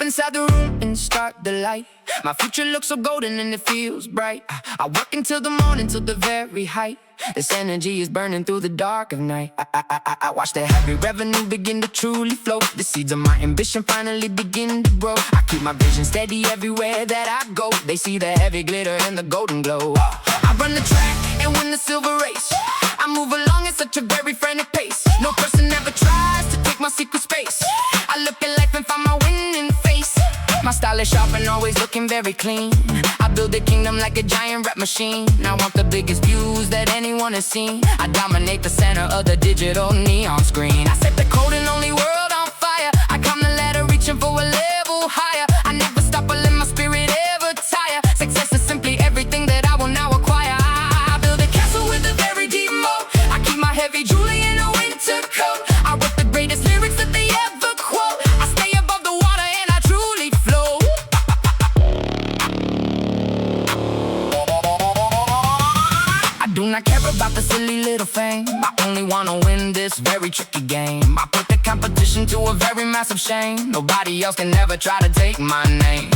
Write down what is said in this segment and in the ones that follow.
inside the room and start the light. My future looks so golden and it feels bright. I work until the morning, till the very height. This energy is burning through the dark of night. I watch the heavy revenue begin to truly flow. The seeds of my ambition finally begin to grow. I keep my vision steady everywhere that I go. They see the heavy glitter and the golden glow. I run the track and win the silver race. I move along at such a very frantic pace. No person ever tries to take my secret space. I look at life and find my winning face. My style is sharp and always looking very clean. I build a kingdom like a giant rap machine. I want the biggest views that anyone has seen. I dominate the center of the digital neon screen. I set the code and only world on fire. I climb the ladder reaching for a level higher. I never stop or let my spirit ever tire. Success is simply everything that I will now acquire. I build a castle with a very deep moat. I keep my heavy jewelry in a winter coat. I wrote the greatest lyrics that they ever quote. I stay above the water and I truly flow. I do not care about the silly little fame. I only wanna win this very tricky game. I put the competition to a very massive shame. Nobody else can ever try to take my name.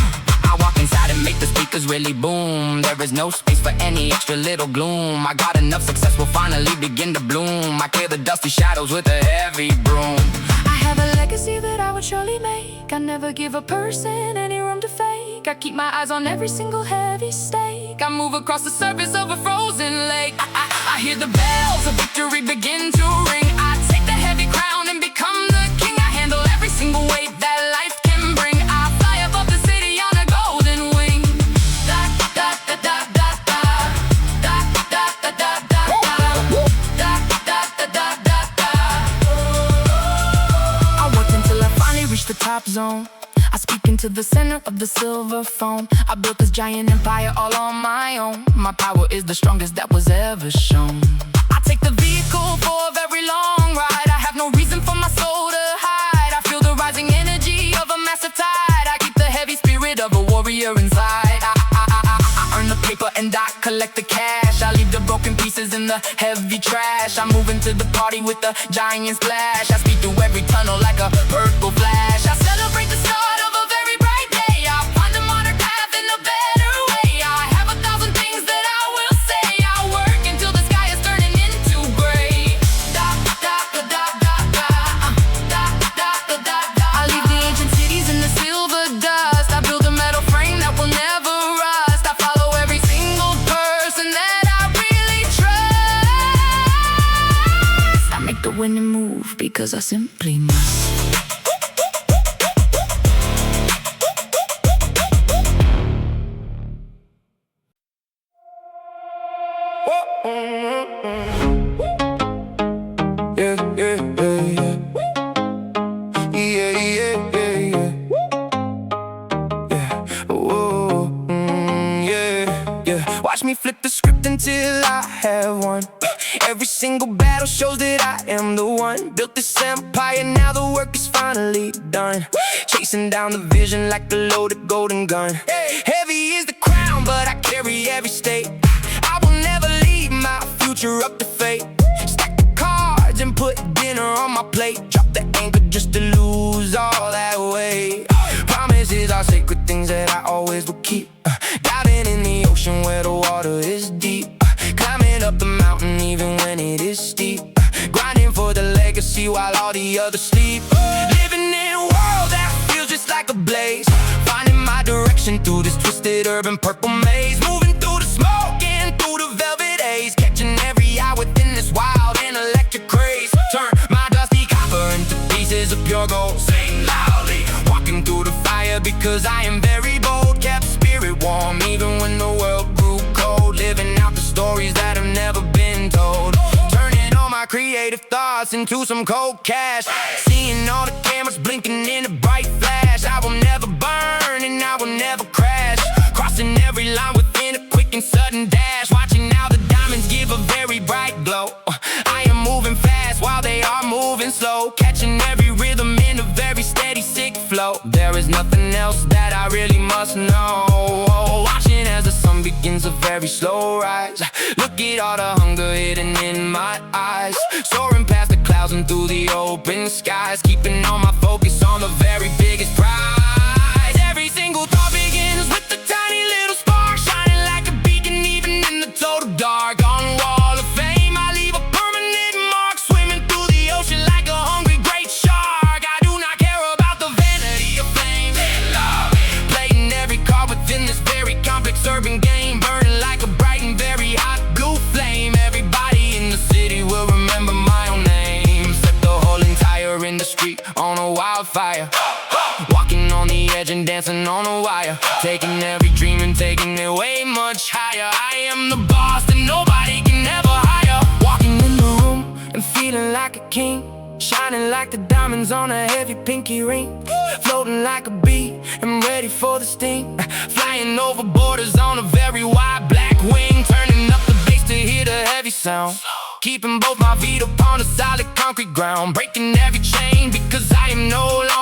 I walk inside and make the speakers really boom. There is no space for any extra little gloom. I got enough success will finally begin to bloom. I clear the dusty shadows with a heavy broom. I have a legacy that I would surely make. I never give a person any room to fake. I keep my eyes on every single heavy stake. I move across the surface of a frozen lake. I hear the bells of victory begin to ring. I take the heavy crown and become the king. I handle every single weight that life can bring. I fly above the city on a golden wing. Da da da da da da. Da da da da da da. Da da da da da da. I worked until I finally reached the top zone. I speak into the center of the silver foam. I built this giant empire all on my own. My power is the strongest that was ever shown. I take the vehicle for a very long ride. I have no reason for my soul to hide. I feel the rising energy of a massive tide. I keep the heavy spirit of a warrior inside. I earn the paper and I collect the cash. I leave the broken pieces in the heavy trash. I move into the party with a giant splash. I speed through every tunnel like a purple flash. I celebrate the start of a very bright day. I find a modern path in a better way. I have 1,000 things that I will say. I work until the sky is turning into gray. Da da da da da da. Da da da da da. I leave the ancient cities in the silver dust. I build a metal frame that will never rust. I follow every single person that I really trust. I make the winning move because I simply must. Yeah, yeah, yeah, yeah. Yeah, yeah, yeah, yeah. Yeah, whoa, yeah, yeah. Watch me flip the script until I have won. Every single battle shows that I am the one. Built this empire, now the work is finally done. Chasing down the vision like a loaded golden gun. Heavy is the crown, but I carry every state. I will never leave my future up to fate. Stack the cards and put dinner on my plate. Drop the anchor just to lose all that weight. Promises are sacred things that I always will keep. Diving in the ocean where the water is deep. Climbing up the mountain even when it is steep. Grinding for the legacy while all the others sleep. Living in a world that feels just like a blaze. Finding my direction through this twisted urban purple maze. Moving through the smoke and through the velvet haze. Catching every eye within this wild and electric craze. Turn my dusty copper into pieces of pure gold. Sing loudly, walking through the fire because I am very bold. Kept spirit warm even when the world grew cold. Living out the stories that have never been told. Turning all my creative thoughts into some cold cash. Seeing all the cameras blinking in a bright flash. I will never burn and I will never crash. Crossing every line within a quick and sudden dash. Watching now the diamonds give a very bright glow. I am moving fast while they are moving slow. Catching every rhythm in a very steady sick flow. There is nothing else that I really must know. Watching as the sun begins a very slow rise. Look at all the hunger hidden in my eyes. Soaring past the clouds and through the open skies. Keeping all my focus on the very biggest prize. a wildfire. Walking on the edge and dancing on a wire, taking every dream and taking it way much higher. I am the boss that nobody can ever hire. Walking in the room and feeling like a king, shining like the diamonds on a heavy pinky ring. Floating like a bee and ready for the sting, flying over borders on a very wide black wing. Turning up the bass to hear the heavy sound, keeping both my feet upon a solid concrete ground. Breaking every chain because I am no longer